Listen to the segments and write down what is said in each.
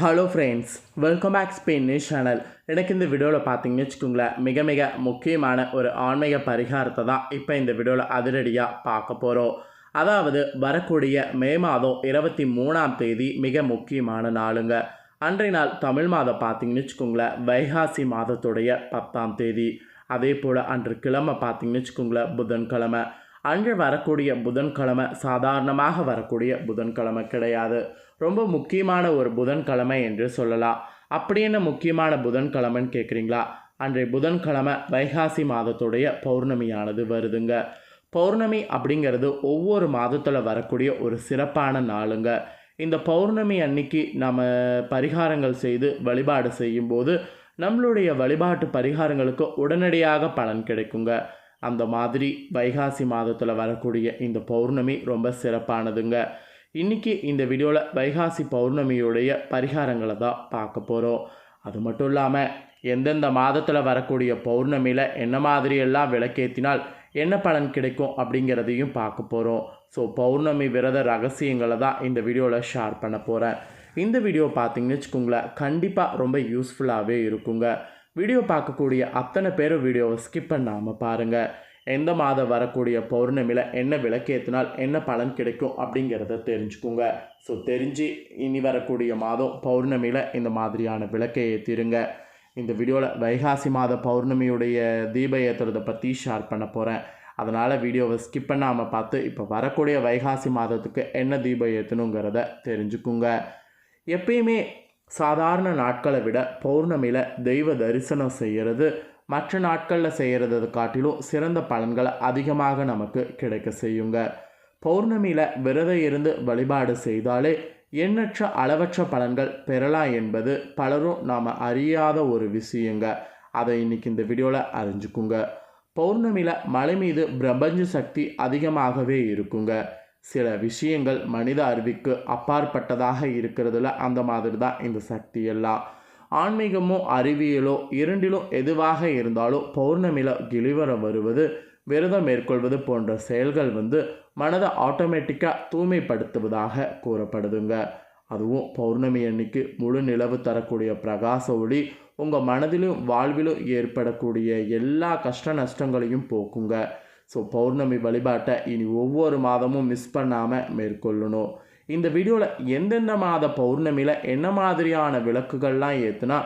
Hello friends, welcome back Spanish channel. எனக்கு இந்த வீடியோவில் பார்த்தீங்கன்னு வச்சுக்கோங்களேன், மிக மிக முக்கியமான ஒரு ஆன்மீக பரிகாரத்தை தான் இப்போ இந்த வீடியோவில் அதிரடியாக பார்க்க போகிறோம். அதாவது வரக்கூடிய மே மாதம் 23ஆம் தேதி மிக முக்கியமான நாளுங்க. அன்றைய நாள் தமிழ் மாதம் பார்த்தீங்கன்னு வச்சுக்கோங்களேன், வைகாசி மாதத்துடைய 10ஆம் தேதி. அதே போல் அன்று கிழமை பார்த்தீங்கன்னு வச்சுக்கோங்களேன், புதன்கிழமை. அன்று வரக்கூடிய புதன்கிழமை சாதாரணமாக வரக்கூடிய புதன்கிழமை கிடையாது. ரொம்ப முக்கியமான ஒரு புதன்கிழமை என்று சொல்லலாம். அப்படி என்ன முக்கியமான புதன்கிழமைன்னு கேட்குறீங்களா? அன்றைய புதன்கிழமை வைகாசி மாதத்துடைய பௌர்ணமியானது வருதுங்க. பௌர்ணமி அப்படிங்கிறது ஒவ்வொரு மாதத்தில் வரக்கூடிய ஒரு சிறப்பான நாளுங்க. இந்த பௌர்ணமி அன்னைக்கு நம்ம பரிகாரங்கள் செய்து வழிபாடு செய்யும்போது நம்மளுடைய வழிபாட்டு பரிகாரங்களுக்கு உடனடியாக பலன் கிடைக்குங்க. அந்த மாதிரி வைகாசி மாதத்தில் வரக்கூடிய இந்த பௌர்ணமி ரொம்ப சிறப்பானதுங்க. இன்றைக்கி இந்த வீடியோவில் வைகாசி பௌர்ணமியுடைய பரிகாரங்களை தான் பார்க்க போகிறோம். அது மட்டும் இல்லாமல் எந்தெந்த மாதத்தில் வரக்கூடிய பௌர்ணமியில் என்ன மாதிரியெல்லாம் விளக்கேற்றினால் என்ன பலன் கிடைக்கும் அப்படிங்கிறதையும் பார்க்க போகிறோம். ஸோ பௌர்ணமி விரத ரகசியங்களை தான் இந்த வீடியோவில் ஷேர் பண்ண போகிறேன். இந்த வீடியோ பார்த்தீங்கன்னு வச்சுக்கோங்களேன், கண்டிப்பாக ரொம்ப யூஸ்ஃபுல்லாகவே இருக்குங்க. வீடியோ பார்க்கக்கூடிய அத்தனை பேரும் வீடியோவை ஸ்கிப் பண்ணாமல் பாருங்கள். எந்த மாதம் வரக்கூடிய பௌர்ணமியில் என்ன விளக்கேற்றினால் என்ன பலன் கிடைக்கும் அப்படிங்கிறத தெரிஞ்சுக்குங்க. ஸோ தெரிஞ்சு இனி வரக்கூடிய மாதம் பௌர்ணமியில் இந்த மாதிரியான விளக்கை ஏற்றிடுங்க. இந்த வீடியோவில் வைகாசி மாத பௌர்ணமியுடைய தீப ஏற்றுறதை பற்றி ஷேர் பண்ண போகிறேன். அதனால் வீடியோவை ஸ்கிப் பண்ணாமல் பார்த்து இப்போ வரக்கூடிய வைகாசி மாதத்துக்கு என்ன தீபம் ஏற்றணுங்கிறத தெரிஞ்சுக்குங்க. எப்பயுமே சாதாரண நாட்களை விட பௌர்ணமியில் தெய்வ தரிசனம் செய்கிறது மற்ற நாட்களில் செய்கிறத காட்டிலும் சிறந்த பலன்களை அதிகமாக நமக்கு கிடைக்க செய்யுங்க. பௌர்ணமியில் விரதம் இருந்து வழிபாடு செய்தாலே எண்ணற்ற அளவற்ற பலன்கள் பெறலாம் என்பது பலரும் நாம் அறியாத ஒரு விஷயங்க. அதை இன்னைக்கு இந்த வீடியோவில் அறிஞ்சுக்குங்க. பௌர்ணமியில் மலை மீது பிரபஞ்ச சக்தி அதிகமாகவே இருக்குங்க. சில விஷயங்கள் மனித அறிவுக்கு அப்பாற்பட்டதாக இருக்கிறதுல அந்த மாதிரி தான் இந்த சக்தி எல்லாம். ஆன்மீகமோ அறிவியலோ இரண்டிலும் எதுவாக இருந்தாலும் பௌர்ணமியில் கிளிவரம் வருவது, விரதம் மேற்கொள்வது போன்ற செயல்கள் மனதை ஆட்டோமேட்டிக்காக தூய்மைப்படுத்துவதாக கூறப்படுதுங்க. அதுவும் பௌர்ணமி அன்னைக்கு முழு நிலவு தரக்கூடிய பிரகாச ஒளி உங்கள் மனதிலும் வாழ்விலும் ஏற்படக்கூடிய எல்லா கஷ்ட நஷ்டங்களையும் போக்குங்க. ஸோ பௌர்ணமி வழிபாட்டை இனி ஒவ்வொரு மாதமும் மிஸ் பண்ணாமல் மேற்கொள்ளணும். இந்த வீடியோவில் எந்தெந்த மாத பௌர்ணமியில் என்ன மாதிரியான விளக்குகள்லாம் ஏற்றுனா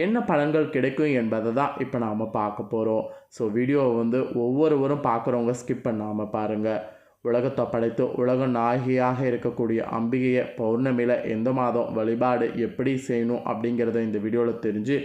என்ன பலன்கள் கிடைக்கும் என்பதை தான் இப்போ நாம் பார்க்க போகிறோம். ஸோ வீடியோவை ஒவ்வொருவரும் பார்க்குறவங்க ஸ்கிப் பண்ணாமல் பாருங்கள். உலகத்தை படைத்து உலக நாயகியாக இருக்கக்கூடிய அம்பிகையை பௌர்ணமியில் எந்த மாதம் வழிபாடு எப்படி செய்யணும் அப்படிங்கிறத இந்த வீடியோவில் தெரிஞ்சு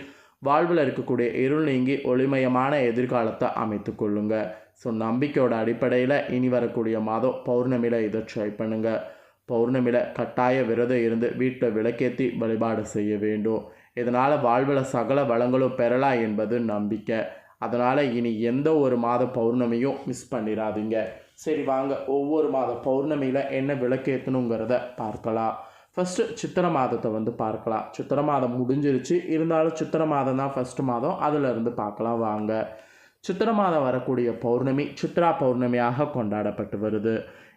வாழ்வில் இருக்கக்கூடிய இருள் நீங்கி ஒளிமயமான எதிர்காலத்தை அமைத்து கொள்ளுங்க. ஸோ நம்பிக்கையோட அடிப்படையில் இனி வரக்கூடிய மாதம் பௌர்ணமியில் இதை ட்ரை பண்ணுங்கள். பௌர்ணமியில் கட்டாய விரதம் இருந்து வீட்டில் விளக்கேற்றி வழிபாடு செய்ய வேண்டும். இதனால் வாழ்வில் சகல வளங்களும் பெறலாம் என்பது நம்பிக்கை. அதனால் இனி எந்த ஒரு மாத பௌர்ணமியும் மிஸ் பண்ணிடாதீங்க. சரி வாங்க, ஒவ்வொரு மாத பௌர்ணமியில் என்ன விளக்கேற்றணுங்கிறத பார்க்கலாம். ஃபஸ்ட்டு சித்திரை மாதத்தை பார்க்கலாம். சித்திரை மாதம் முடிஞ்சிருச்சு, இருந்தாலும் சித்திரை மாதம் தான் ஃபஸ்ட்டு மாதம், அதிலிருந்து பார்க்கலாம் வாங்க. சித்திரை மாதம் வரக்கூடிய பௌர்ணமி சித்ரா பௌர்ணமியாக கொண்டாடப்பட்டு வருது.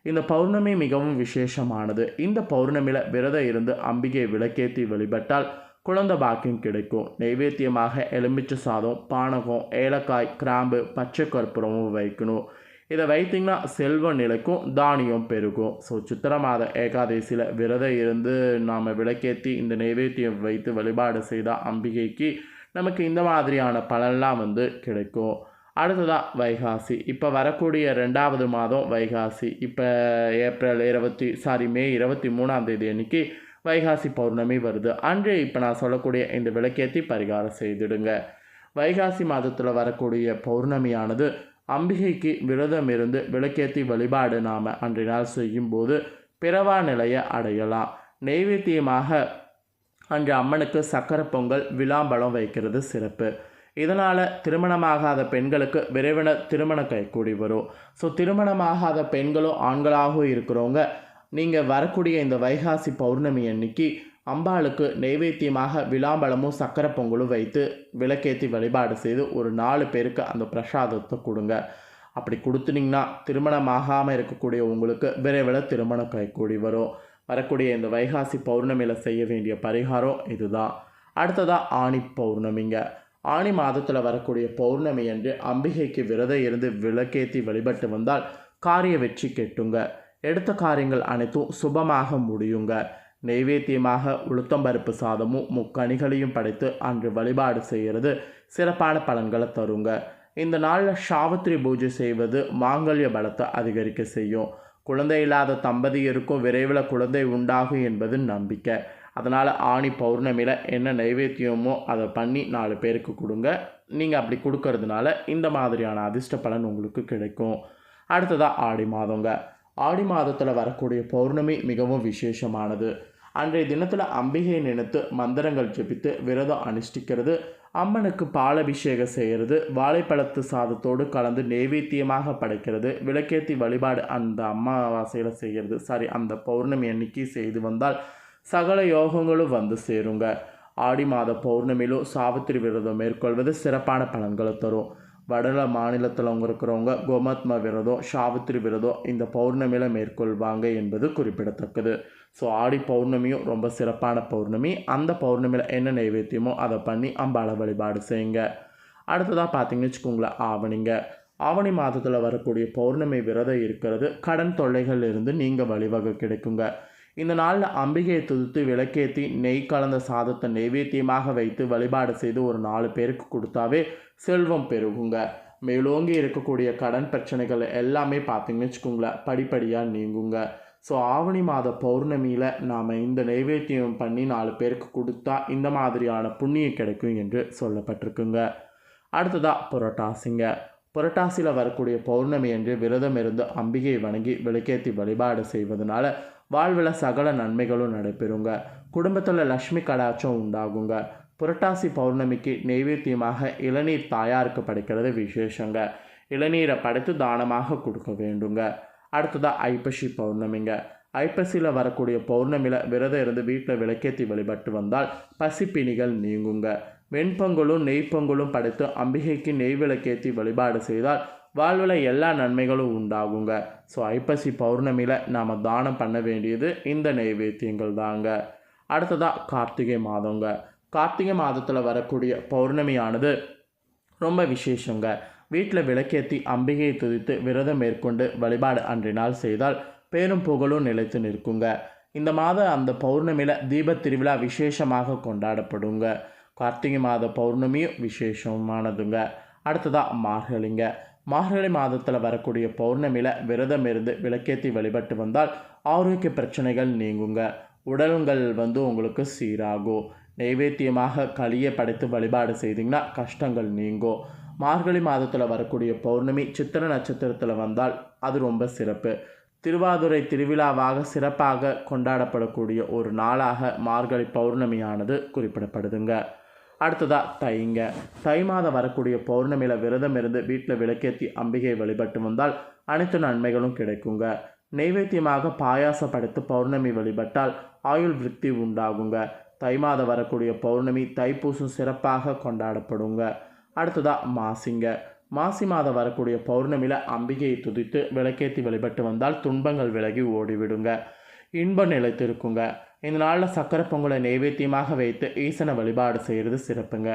இந்த பௌர்ணமி மிகவும் விசேஷமானது. இந்த பௌர்ணமியில் விரதம் இருந்து அம்பிகை விளக்கேற்றி வழிபட்டால் குழந்தை பாக்கியம் கிடைக்கும். நைவேத்தியமாக எலுமிச்சை சாதம், பானகம், ஏலக்காய், கிராம்பு, பச்சை கற்பூரமும் வைக்கணும். இதை வைத்திங்கன்னா செல்வம் நிலைக்கும், தானியம் பெருகும். ஸோ சித்திரை மாத ஏகாதசியில் விரதம் இருந்து நாம் விளக்கேற்றி இந்த நைவேத்தியம் வைத்து வழிபாடு செய்தால் அம்பிகைக்கு நமக்கு இந்த மாதிரியான பலன்லாம் கிடைக்கும். அடுத்ததாக வைகாசி. இப்போ வரக்கூடிய 2வது மாதம் வைகாசி. இப்போ மே 23ஆம் தேதி அன்றைக்கி வைகாசி பௌர்ணமி வருது. அன்று இப்போ நான் சொல்லக்கூடிய இந்த விளக்கேற்றி பரிகாரம் செய்துடுங்க. வைகாசி மாதத்தில் வரக்கூடிய பௌர்ணமியானது அம்பிகைக்கு விரதம் இருந்து விளக்கேற்றி வழிபாடு நாம் அன்றைய நாள் செய்யும்போது பிறவா நிலையை அடையலாம். நைவேத்தியமாக அன்று அம்மனுக்கு சக்கரை பொங்கல், விளாம்பழம் வைக்கிறது சிறப்பு. இதனால் திருமணமாகாத பெண்களுக்கு விரைவில் திருமணம் கைகூடி வரும். ஸோ திருமணமாகாத பெண்களும் ஆண்களாகவும் இருக்கிறவங்க நீங்கள் வரக்கூடிய இந்த வைகாசி பௌர்ணமி அன்னைக்கு அம்பாளுக்கு நைவேத்தியமாக விளாம்பழமும் சக்கரை பொங்கலும் வைத்து விளக்கேற்றி வழிபாடு செய்து ஒரு 4 பேருக்கு அந்த பிரசாதத்தை கொடுங்க. அப்படி கொடுத்துட்டிங்கன்னா திருமணமாகாமல் இருக்கக்கூடிய உங்களுக்கு விரைவில் திருமணம் கைகூடி வரும். வரக்கூடிய இந்த வைகாசி பௌர்ணமியில் செய்ய வேண்டிய பரிகாரம் இதுதான். அடுத்ததாக ஆணி பௌர்ணமிங்க. ஆணி மாதத்தில் வரக்கூடிய பௌர்ணமி அன்று அம்பிகைக்கு விரதம் இருந்து விளக்கேற்றி வழிபட்டு வந்தால் காரிய வெற்றி கெட்டுங்க. எடுத்த காரியங்கள் அனைத்தும் சுபமாக முடியுங்க. நெய்வேத்தியமாக உளுத்தம்பருப்பு சாதமும் முக்கணிகளையும் படைத்து அன்று வழிபாடு செய்கிறது சிறப்பான பலன்களை தருங்க. இந்த நாளில் சாவித்திரி பூஜை செய்வது மாங்கல்ய பலத்தை அதிகரிக்க செய்யும். குழந்தை இல்லாத தம்பதியருக்கும் விரைவில் குழந்தை உண்டாகும் என்பது நம்பிக்கை. அதனால் ஆணி பௌர்ணமியில் என்ன நைவேத்தியமோ அதை பண்ணி 4 பேருக்கு கொடுங்க. நீங்கள் அப்படி கொடுக்கறதுனால இந்த மாதிரியான அதிர்ஷ்ட பலன் உங்களுக்கு கிடைக்கும். அடுத்ததாக ஆடி மாதங்க. ஆடி மாதத்தில் வரக்கூடிய பௌர்ணமி மிகவும் விசேஷமானது. அன்றைய தினத்தில் அம்பிகை நினைத்து மந்திரங்கள் ஜெபித்து விரதம் அனுஷ்டிக்கிறது, அம்மனுக்கு பாலபிஷேகம் செய்கிறது, வாழைப்பழத்து சாதத்தோடு கலந்து நெய்வேத்தியமாக படைக்கிறது, விளக்கேற்றி வழிபாடு அந்த அமாவாசையில் செய்கிறது, அந்த பௌர்ணமி அன்னைக்கு செய்து வந்தால் சகல யோகங்களும் வந்து சேருங்க. ஆடி மாத பௌர்ணமியிலும் சாவித்திரி விரதம் மேற்கொள்வது சிறப்பான பலன்களை தரும். வட மாநிலத்தில் இருக்கிறவங்க கோமத்ம விரதம், சாவித்திரி விரதம் இந்த பௌர்ணமியில் மேற்கொள்வாங்க என்பது குறிப்பிடத்தக்கது. ஸோ ஆடி பௌர்ணமியும் ரொம்ப சிறப்பான பௌர்ணமி. அந்த பௌர்ணமியில் என்ன நைவேத்தியமோ அதை பண்ணி அம்பாளை வழிபாடு செய்யுங்க. அடுத்ததாக பார்த்தீங்கன்னு வச்சுக்கோங்களேன், ஆவணிங்க. ஆவணி மாதத்தில் வரக்கூடிய பௌர்ணமி விரதம் இருக்கிறது கடன் தொல்லைகள் இருந்து நீங்கள் வழிவகை கிடைக்குங்க. இந்த நாளில் அம்பிகையை துதித்து விளக்கேற்றி நெய் கலந்த சாதத்தை நைவேத்தியமாக வைத்து வழிபாடு செய்து ஒரு 4 பேருக்கு கொடுத்தாவே செல்வம் பெருகுங்க. மேலோங்கி இருக்கக்கூடிய கடன் பிரச்சனைகள் எல்லாமே பார்த்தீங்கன்னு வச்சுக்கோங்களேன் படிப்படியாக நீங்குங்க. ஸோ ஆவணி மாத பௌர்ணமியில் நாம் இந்த நைவேத்தியம் பண்ணி 4 பேருக்கு கொடுத்தா இந்த மாதிரியான புண்ணியம் கிடைக்கும் என்று சொல்லப்பட்டிருக்குங்க. அடுத்ததாக புரட்டாசிங்க. புரட்டாசியில் வரக்கூடிய பௌர்ணமி என்று விரதம் இருந்து அம்பிகையை வணங்கி விளக்கேற்றி வழிபாடு செய்வதனால வாழ்வில் சகல நன்மைகளும் நடைபெறுங்க. குடும்பத்தில் லக்ஷ்மி கடாட்சம் உண்டாகுங்க. புரட்டாசி பௌர்ணமிக்கு நெய்வேத்தியமாக இளநீர் தாயாருக்கு படைக்கிறது விசேஷங்க. இளநீரை படைத்து தானமாக கொடுக்க வேண்டுங்க. அடுத்ததாக ஐப்பசி பௌர்ணமிங்க. ஐப்பசியில் வரக்கூடிய பௌர்ணமியில் விரதம் இருந்து வீட்டில் விளக்கேற்றி வழிபட்டு வந்தால் பசிப்பிணிகள் நீங்குங்க. வெண்பொங்கலும் நெய்ப்பொங்கலும் படைத்து அம்பிகைக்கு நெய் விளக்கேற்றி வழிபாடு செய்தால் வாழ்வில் எல்லா நன்மைகளும் உண்டாகுங்க. ஸோ ஐப்பசி பௌர்ணமியில் நாம் தானம் பண்ண வேண்டியது இந்த நைவேத்தியங்கள் தாங்க. அடுத்ததாக கார்த்திகை மாதங்க. கார்த்திகை மாதத்தில் வரக்கூடிய பௌர்ணமியானது ரொம்ப விசேஷங்க. வீட்டில் விளக்கேற்றி அம்பிகையை துதித்து விரதம் மேற்கொண்டு வழிபாடு அன்றினால் செய்தால் பேரும் புகழும் நிலைத்து நிற்குங்க. இந்த மாதம் அந்த பௌர்ணமியில் தீப திருவிழா விசேஷமாக கொண்டாடப்படுங்க. கார்த்திகை மாத பௌர்ணமியும் விசேஷமானதுங்க. அடுத்ததாக மார்கழிங்க. மார்கழி மாதத்தில் வரக்கூடிய பௌர்ணமியில் விரதம் இருந்து விளக்கேற்றி வழிபட்டு வந்தால் ஆரோக்கிய பிரச்சனைகள் நீங்குங்க. உடல்கள் உங்களுக்கு சீராகும். நைவேத்தியமாக களியை படைத்து வழிபாடு செய்திங்கன்னா கஷ்டங்கள் நீங்கும். மார்கழி மாதத்தில் வரக்கூடிய பௌர்ணமி சித்திர நட்சத்திரத்தில் வந்தால் அது ரொம்ப சிறப்பு. திருவாதுரை திருவிழாவாக சிறப்பாக கொண்டாடப்படக்கூடிய ஒரு நாளாக மார்கழி பௌர்ணமியானது குறிப்பிடப்படுதுங்க. அடுத்ததாக தைங்க. தை மாதம் வரக்கூடிய பௌர்ணமியில் விரதம் இருந்து வீட்டில் விளக்கேற்றி அம்பிகை வழிபட்டு வந்தால் அனைத்து நன்மைகளும் கிடைக்குங்க. நைவேத்தியமாக பாயாசம் படைத்து பௌர்ணமி வழிபட்டால் ஆயுள் விருத்தி உண்டாகுங்க. தை மாதம் வரக்கூடிய பௌர்ணமி தைப்பூசம் சிறப்பாக கொண்டாடப்படுங்க. அடுத்ததாக மாசிங்க. மாசி மாதம் வரக்கூடிய பௌர்ணமியில் அம்பிகையை துதித்து விளக்கேற்றி வழிபட்டு வந்தால் துன்பங்கள் விலகி ஓடிவிடுங்க. இன்பம் நிலைத்திருக்குங்க. இந்த நாளில் சக்கரை பொங்கலை நைவேத்தியமாக வைத்து ஈசனை வழிபாடு செய்கிறது சிறப்புங்க.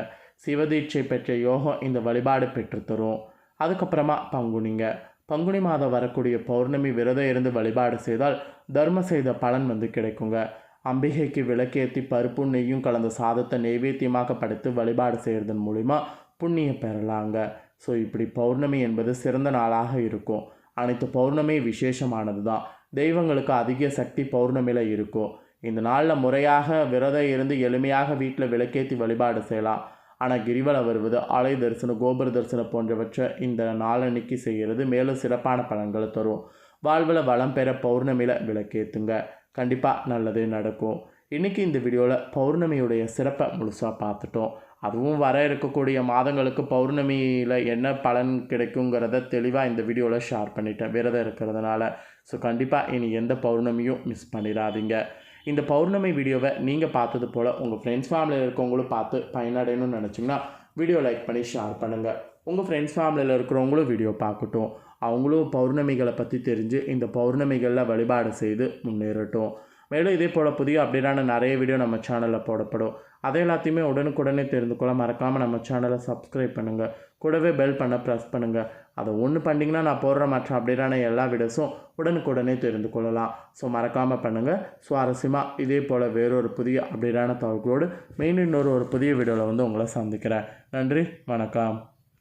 சிவதீட்சை பெற்ற யோகம் இந்த வழிபாடு பெற்றுத்தரும். அதுக்கப்புறமா பங்குனிங்க. பங்குனி மாதம் வரக்கூடிய பௌர்ணமி விரதம் இருந்து வழிபாடு செய்தால் தர்மம் செய்த பலன் கிடைக்குங்க. அம்பிகைக்கு விளக்கேற்றி பருப்பு நெய்யும் கலந்த சாதத்தை நைவேத்தியமாக படைத்து வழிபாடு செய்கிறதன் மூலிமா புண்ணியம் பெறலாங்க. ஸோ இப்படி பௌர்ணமி என்பது சிறந்த நாளாக இருக்கும். அனைத்து பௌர்ணமி விசேஷமானது தான். தெய்வங்களுக்கு அதிக சக்தி பௌர்ணமியில் இருக்கும். இந்த நாளில் முறையாக விரதம் இருந்து எளிமையாக வீட்டில் விளக்கேற்றி வழிபாடு செய்யலாம். ஆனால் கிரிவலம் வருவது, ஆலய தரிசனம், கோபுர தரிசனம் போன்றவற்றை இந்த நாளன்னைக்கு செய்கிறது மேலும் சிறப்பான பலன்களை தரும். வாழ்வில் வளம் பெற பௌர்ணமியில் விளக்கேற்றுங்க. கண்டிப்பாக நல்லதே நடக்கும். இன்றைக்கி இந்த வீடியோவில் பௌர்ணமியுடைய சிறப்பை முழுசாக பார்த்துட்டோம். அதுவும் வர இருக்கக்கூடிய மாதங்களுக்கு பௌர்ணமியில் என்ன பலன் கிடைக்குங்கிறத தெளிவாக இந்த வீடியோவில் ஷேர் பண்ணிட்டேன் விரதம் இருக்கிறதுனால. ஸோ கண்டிப்பாக இனி எந்த பௌர்ணமியும் மிஸ் பண்ணிடாதீங்க. இந்த பௌர்ணமி வீடியோவை நீங்கள் பார்த்தது போல் உங்கள் ஃப்ரெண்ட்ஸ் ஃபேமிலியில் இருக்கவங்களும் பார்த்து பயனடையணும்னு நினச்சிங்கன்னா வீடியோ லைக் பண்ணி ஷேர் பண்ணுங்கள். உங்கள் ஃப்ரெண்ட்ஸ் ஃபேமிலியில் இருக்கிறவங்களும் வீடியோ பார்க்கட்டும். அவங்களும் பௌர்ணமிகளை பற்றி தெரிஞ்சு இந்த பௌர்ணமிகளில் வழிபாடு செய்து முன்னேறட்டும். மேலும் இதே போல் புதிய அப்டேட்டான நிறைய வீடியோ நம்ம சேனலில் போடப்படும். அதை எல்லாத்தையுமே உடனுக்குடனே தெரிந்து கொள்ள மறக்காமல் நம்ம சேனலை சப்ஸ்கிரைப் பண்ணுங்கள். கூடவே பெல் பண்ண ப்ரெஸ் பண்ணுங்கள். அதை ஒன்று பண்ணிங்கன்னா நான் போடுற மற்ற அப்டேட்டான எல்லா வீடியோஸும் உடனுக்குடனே தெரிந்து கொள்ளலாம். ஸோ மறக்காமல் பண்ணுங்கள். சுவாரஸ்யமாக இதே போல் வேறொரு புதிய அப்டேட்டான தகவல்களோடு மீண்டும் இன்னொரு புதிய வீடியோவில் உங்களை சந்திக்கிறேன். நன்றி, வணக்கம்.